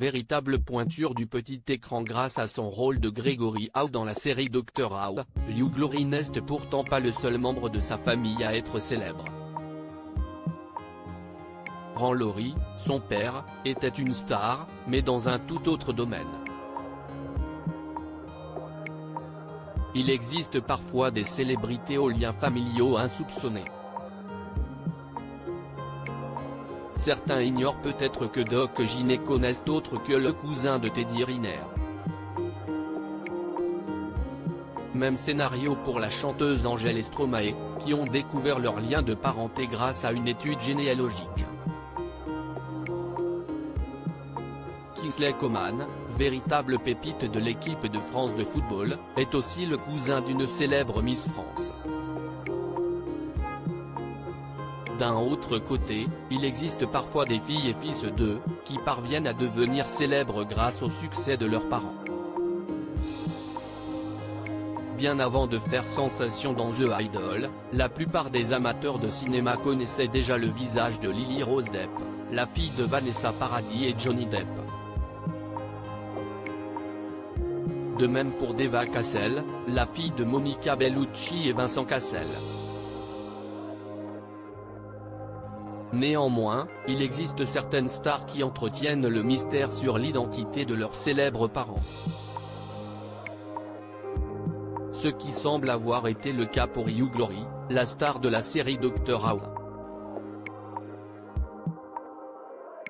véritable pointure du petit écran grâce à son rôle de Gregory Howe dans la série Dr Howe. Hugh Laurie n'est pourtant pas le seul membre de sa famille à être célèbre. Ron Laurie, son père, était une star, mais dans un tout autre domaine. Il existe parfois des célébrités aux liens familiaux insoupçonnés. Certains ignorent peut-être que Doc Gynéco n'est autre que le cousin de Teddy Riner. Même scénario pour la chanteuse Angèle et Stromae, qui ont découvert leur lien de parenté grâce à une étude généalogique. Kingsley Coman, véritable pépite de l'équipe de France de football, est aussi le cousin d'une célèbre Miss France. D'un autre côté, il existe parfois des filles et fils d'eux, qui parviennent à devenir célèbres grâce au succès de leurs parents. Bien avant de faire sensation dans The Idol, la plupart des amateurs de cinéma connaissaient déjà le visage de Lily Rose Depp, la fille de Vanessa Paradis et Johnny Depp. De même pour Deva Cassel, la fille de Monica Bellucci et Vincent Cassel. Néanmoins, il existe certaines stars qui entretiennent le mystère sur l'identité de leurs célèbres parents. Ce qui semble avoir été le cas pour Hugh Laurie, la star de la série Dr House.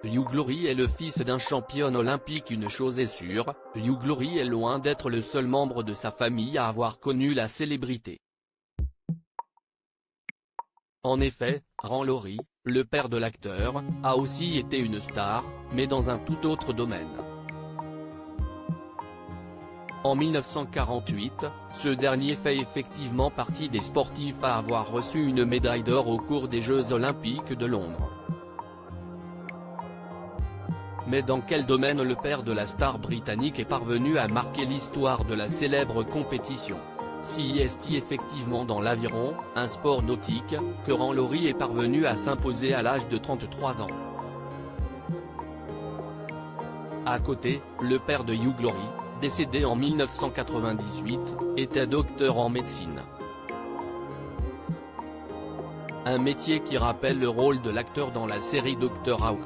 Hugh Laurie est le fils d'un champion olympique. Une chose est sûre, Hugh Laurie est loin d'être le seul membre de sa famille à avoir connu la célébrité. En effet, Ron Laurie, le père de l'acteur, a aussi été une star, mais dans un tout autre domaine. En 1948, ce dernier fait effectivement partie des sportifs à avoir reçu une médaille d'or au cours des Jeux Olympiques de Londres. Mais dans quel domaine le père de la star britannique est parvenu à marquer l'histoire de la célèbre compétition? Si est effectivement dans l'aviron, un sport nautique, que Ron Laurie est parvenu à s'imposer à l'âge de 33 ans. À côté, le père de Hugh Laurie, décédé en 1998, était docteur en médecine. Un métier qui rappelle le rôle de l'acteur dans la série Dr House.